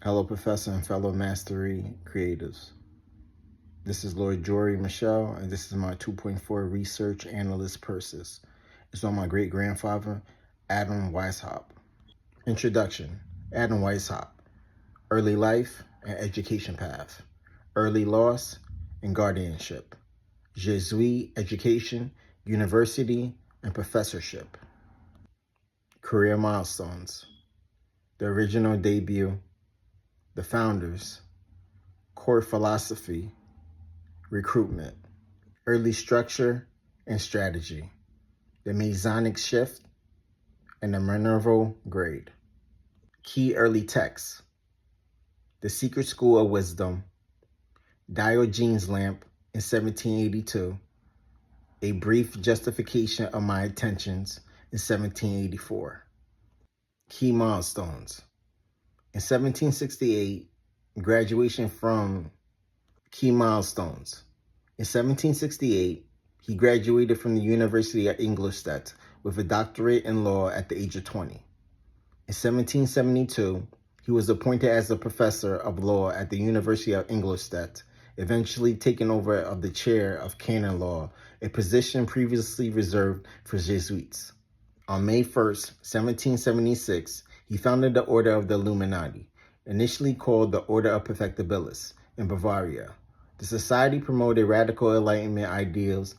Hello, Professor and fellow Mastery creatives. This is Lord Joery, Michel, and this is my 2.4 Research Analyst Precis. It's on my great-grandfather, Adam Weishaupt. Introduction. Adam Weishaupt. Early life and education path. Early loss and guardianship. Jesuit education, university, and professorship. Career milestones. The original debut. The founders. Core philosophy. Recruitment, early structure and strategy, the Masonic shift, and the Minerval grade. Key early texts, The Secret School of Wisdom, Diogenes Lamp in 1782, A Brief Justification of My Intentions in 1784. Key milestones. In 1768, graduation from Key milestones. In 1768, he graduated from the University of Ingolstadt with a doctorate in law at the age of 20. In 1772, he was appointed as a professor of law at the University of Ingolstadt, eventually taking over of the chair of canon law, a position previously reserved for Jesuits. On May 1st, 1776, he founded the Order of the Illuminati, initially called the Order of Perfectibilis, in Bavaria. The society promoted radical Enlightenment ideals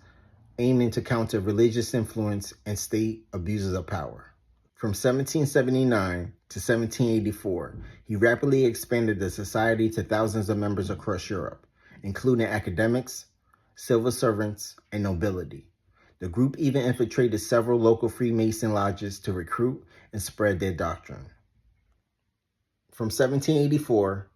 aiming to counter religious influence and state abuses of power. From 1779 to 1784, he rapidly expanded the society to thousands of members across Europe, including academics, civil servants, and nobility. The group even infiltrated several local Freemason lodges to recruit and spread their doctrine. From 1784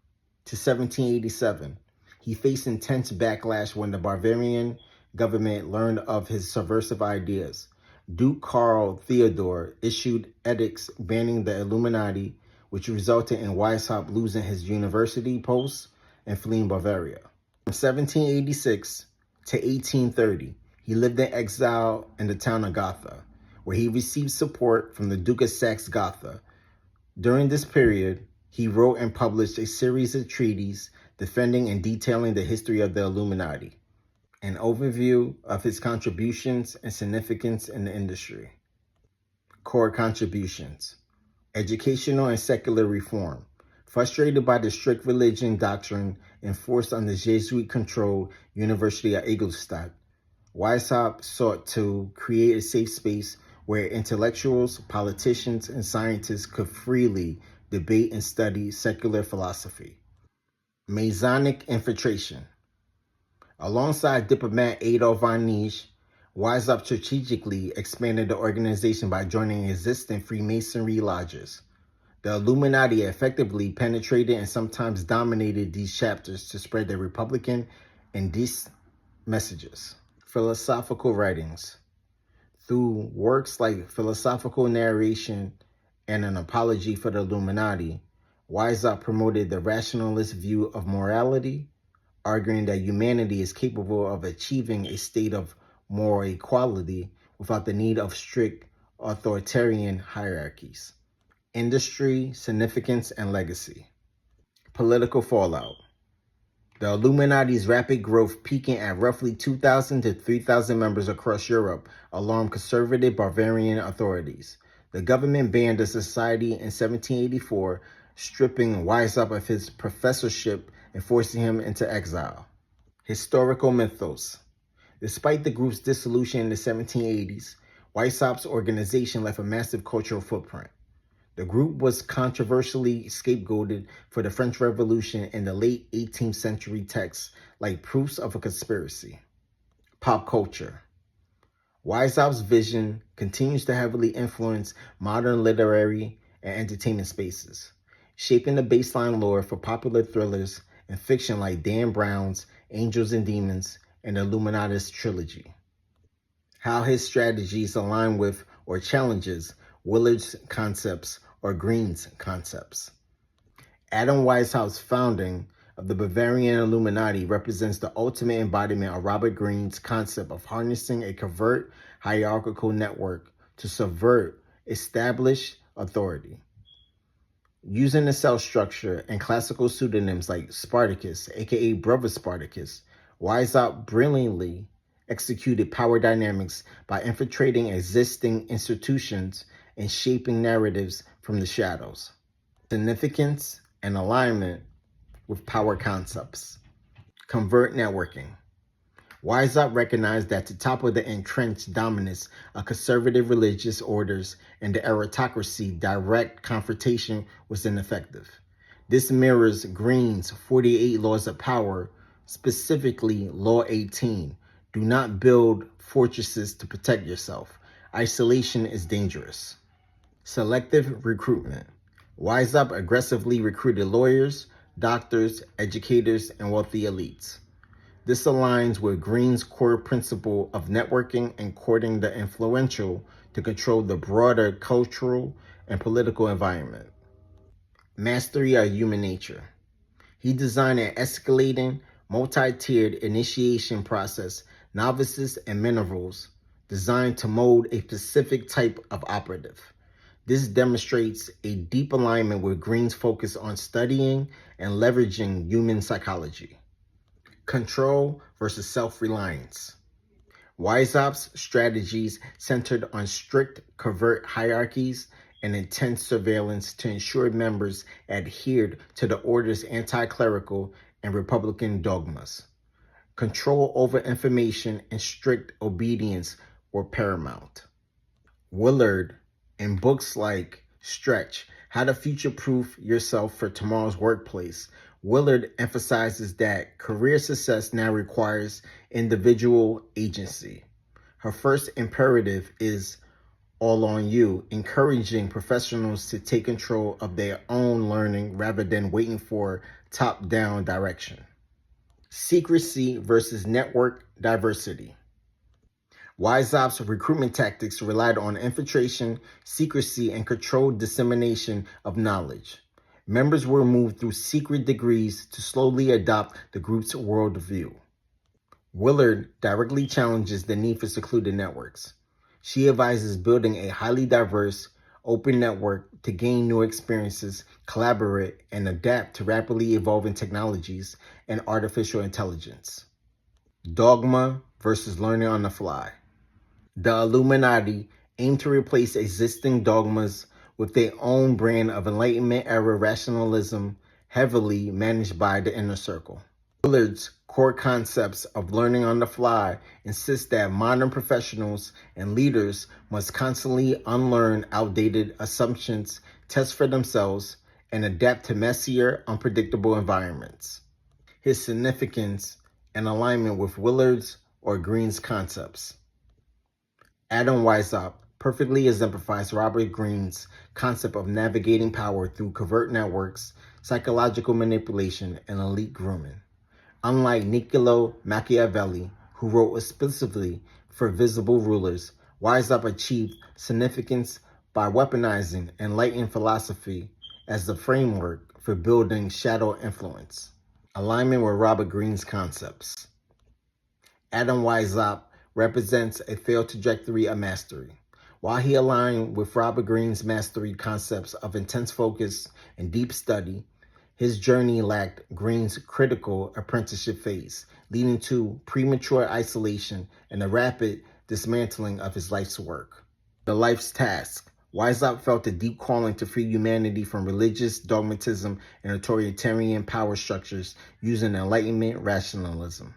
to 1787, he faced intense backlash when the Bavarian government learned of his subversive ideas. Duke Karl Theodor issued edicts banning the Illuminati, which resulted in Weishaupt losing his university post and fleeing Bavaria. From 1786 to 1830, he lived in exile in the town of Gotha, where he received support from the Duke of Saxe-Gotha. During this period, he wrote and published a series of treatises defending and detailing the history of the Illuminati, an overview of his contributions and significance in the industry. Core contributions: educational and secular reform. Frustrated by the strict religion doctrine enforced on the Jesuit-controlled University of Ingolstadt, Weishaupt sought to create a safe space where intellectuals, politicians, and scientists could freely debate and study secular philosophy. Masonic infiltration. Alongside diplomat Adolf von Nitsch, Weishaupt strategically expanded the organization by joining existing Freemasonry lodges. The Illuminati effectively penetrated and sometimes dominated these chapters to spread their Republican and deist messages. Philosophical writings. Through works like Philosophical Narration and An Apology for the Illuminati, Weishaupt promoted the rationalist view of morality, arguing that humanity is capable of achieving a state of moral equality without the need of strict authoritarian hierarchies. Industry, significance, and legacy. Political fallout. The Illuminati's rapid growth, peaking at roughly 2,000 to 3,000 members across Europe, alarmed conservative Bavarian authorities. The government banned the society in 1784, stripping Weishaupt of his professorship and forcing him into exile. Historical mythos. Despite the group's dissolution in the 1780s, Weishaupt's organization left a massive cultural footprint. The group was controversially scapegoated for the French Revolution in the late 18th century texts like proofs of a conspiracy. Pop culture. Weishaupt's vision continues to heavily influence modern literary and entertainment spaces, shaping the baseline lore for popular thrillers and fiction like Dan Brown's Angels and Demons and the Illuminatus trilogy. How his strategies align with or challenges Willard's concepts or Green's concepts. Adam Weishaupt's founding of the Bavarian Illuminati represents the ultimate embodiment of Robert Greene's concept of harnessing a covert hierarchical network to subvert established authority. Using the cell structure and classical pseudonyms like Spartacus, aka Brother Spartacus, Weishaupt brilliantly executed power dynamics by infiltrating existing institutions and shaping narratives from the shadows. Significance and alignment with power concepts. Covert networking. Weishaupt recognized that to topple the entrenched dominance of conservative religious orders and the aristocracy, direct confrontation was ineffective. This mirrors Green's 48 laws of power, specifically Law 18. Do not build fortresses to protect yourself. Isolation is dangerous. Selective recruitment. Weishaupt aggressively recruited lawyers, doctors, educators, and wealthy elites. This aligns with Green's core principle of networking and courting the influential to control the broader cultural and political environment. Mastery of human nature. He designed an escalating, multi-tiered initiation process, novices and minerals, designed to mold a specific type of operative. This demonstrates a deep alignment with Green's focus on studying and leveraging human psychology. Control versus self-reliance. Weishaupt's strategies centered on strict covert hierarchies and intense surveillance to ensure members adhered to the order's anti-clerical and Republican dogmas. Control over information and strict obedience were paramount. Willard, in books like Stretch, How to Future-Proof Yourself for Tomorrow's Workplace, Willard emphasizes that career success now requires individual agency. Her first imperative is all on you, encouraging professionals to take control of their own learning rather than waiting for top-down direction. Secrecy versus network diversity. Weishaupt's recruitment tactics relied on infiltration, secrecy, and controlled dissemination of knowledge. Members were moved through secret degrees to slowly adopt the group's worldview. Willard directly challenges the need for secluded networks. She advises building a highly diverse, open network to gain new experiences, collaborate, and adapt to rapidly evolving technologies and artificial intelligence. Dogma versus learning on the fly. The Illuminati aim to replace existing dogmas with their own brand of Enlightenment-era rationalism, heavily managed by the inner circle. Willard's core concepts of learning on the fly insist that modern professionals and leaders must constantly unlearn outdated assumptions, test for themselves, and adapt to messier, unpredictable environments. His significance and alignment with Willard's or Green's concepts. Adam Weishaupt perfectly exemplifies Robert Greene's concept of navigating power through covert networks, psychological manipulation, and elite grooming. Unlike Niccolo Machiavelli, who wrote explicitly for visible rulers, Weishaupt achieved significance by weaponizing enlightened philosophy as the framework for building shadow influence. Alignment with Robert Greene's concepts. Adam Weishaupt represents a failed trajectory of mastery. While he aligned with Robert Greene's mastery concepts of intense focus and deep study, his journey lacked Greene's critical apprenticeship phase, leading to premature isolation and the rapid dismantling of his life's work. The life's task. Weishaupt felt a deep calling to free humanity from religious dogmatism and authoritarian power structures using Enlightenment rationalism.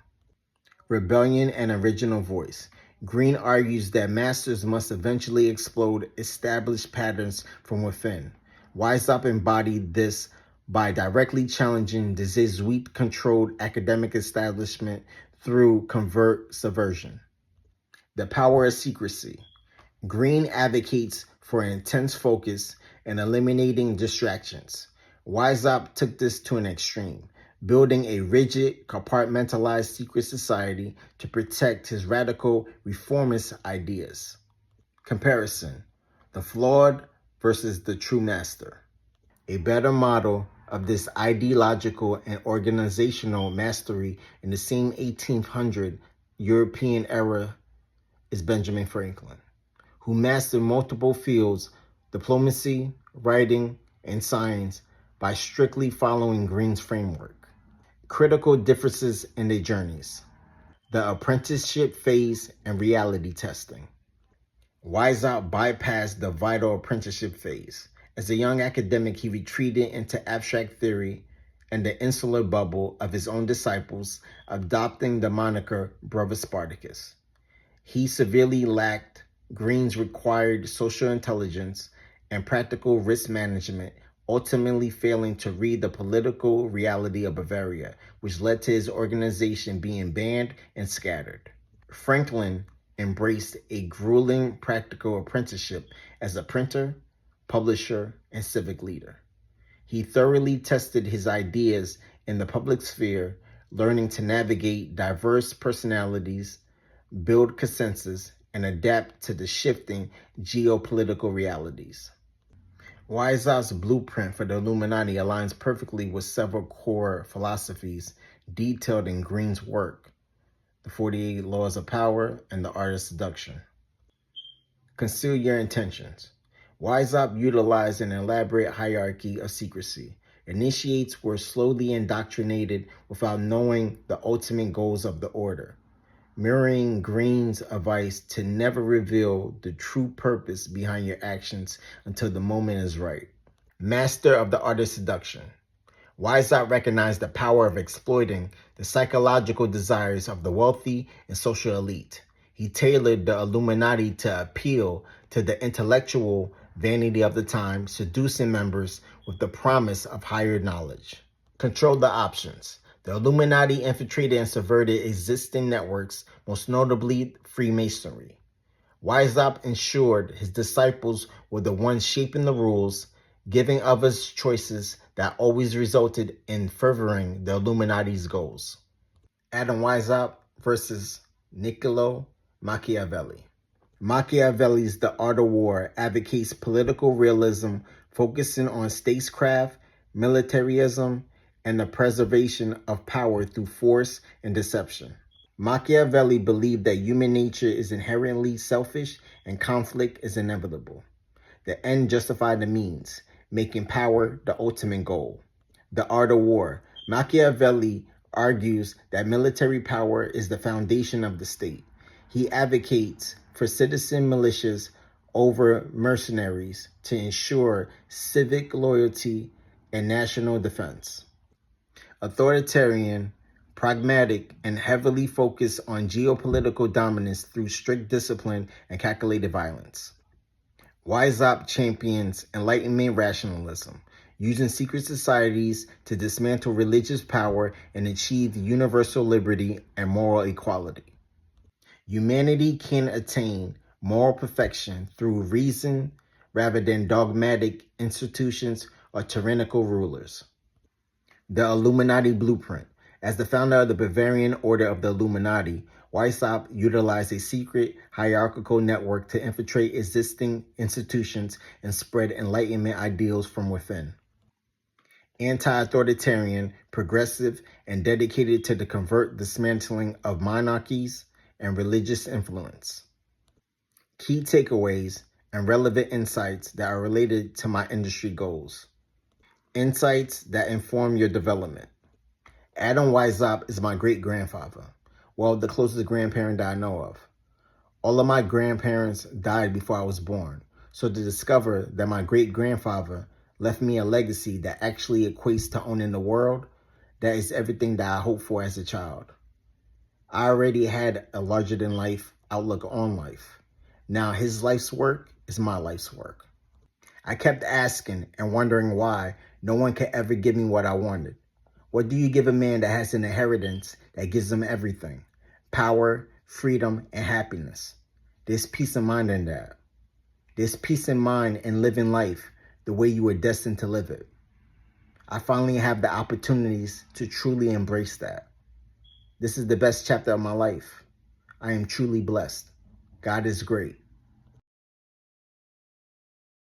Rebellion and original voice. Greene argues that masters must eventually explode established patterns from within. Weishaupt embodied this by directly challenging the Jesuit-controlled academic establishment through covert subversion. The power of secrecy. Greene advocates for intense focus and eliminating distractions. Weishaupt took this to an extreme, building a rigid, compartmentalized secret society to protect his radical reformist ideas. Comparison: the flawed versus the true master. A better model of this ideological and organizational mastery in the same 1800 European era is Benjamin Franklin, who mastered multiple fields, diplomacy, writing, and science, by strictly following Green's framework. Critical differences in their journeys. The apprenticeship phase and reality testing. Wiseout bypassed the vital apprenticeship phase. As a young academic, he retreated into abstract theory and the insular bubble of his own disciples, adopting the moniker Brother Spartacus. He severely lacked Green's required social intelligence and practical risk management, ultimately failing to read the political reality of Bavaria, which led to his organization being banned and scattered. Franklin embraced a grueling practical apprenticeship as a printer, publisher, and civic leader. He thoroughly tested his ideas in the public sphere, learning to navigate diverse personalities, build consensus, and adapt to the shifting geopolitical realities. Wiseout's blueprint for the Illuminati aligns perfectly with several core philosophies detailed in Green's work, the 48 Laws of Power and the Art of Seduction. Conceal your intentions. Wiseout utilized an elaborate hierarchy of secrecy. Initiates were slowly indoctrinated without knowing the ultimate goals of the order, mirroring Green's advice to never reveal the true purpose behind your actions until the moment is right. Master of the Art of Seduction. Wiseout recognized the power of exploiting the psychological desires of the wealthy and social elite. He tailored the Illuminati to appeal to the intellectual vanity of the time, seducing members with the promise of higher knowledge. Control the options. The Illuminati infiltrated and subverted existing networks, most notably Freemasonry. Wiseout ensured his disciples were the ones shaping the rules, giving others choices that always resulted in furthering the Illuminati's goals. Adam Wiseout versus Niccolo Machiavelli. Machiavelli's The Art of War advocates political realism, focusing on statecraft, militarism, and the preservation of power through force and deception. Machiavelli believed that human nature is inherently selfish and conflict is inevitable. The end justified the means, making power the ultimate goal. The Art of War. Machiavelli argues that military power is the foundation of the state. He advocates for citizen militias over mercenaries to ensure civic loyalty and national defense. Authoritarian, pragmatic, and heavily focused on geopolitical dominance through strict discipline and calculated violence. Wiseout champions Enlightenment rationalism, using secret societies to dismantle religious power and achieve universal liberty and moral equality. Humanity can attain moral perfection through reason rather than dogmatic institutions or tyrannical rulers. The Illuminati Blueprint. As the founder of the Bavarian Order of the Illuminati, Wiseout utilized a secret hierarchical network to infiltrate existing institutions and spread Enlightenment ideals from within. Anti-authoritarian, progressive, and dedicated to the covert dismantling of monarchies and religious influence. Key takeaways and relevant insights that are related to my industry goals. Insights that inform your development. Adam Wiseout is my great-grandfather. Well, the closest grandparent that I know of. All of my grandparents died before I was born. So to discover that my great-grandfather left me a legacy that actually equates to owning the world, that is everything that I hoped for as a child. I already had a larger-than-life outlook on life. Now his life's work is my life's work. I kept asking and wondering why no one could ever give me what I wanted. What do you give a man that has an inheritance that gives him everything? Power, freedom, and happiness. There's peace of mind in that. There's peace in mind in living life the way you were destined to live it. I finally have the opportunities to truly embrace that. This is the best chapter of my life. I am truly blessed. God is great.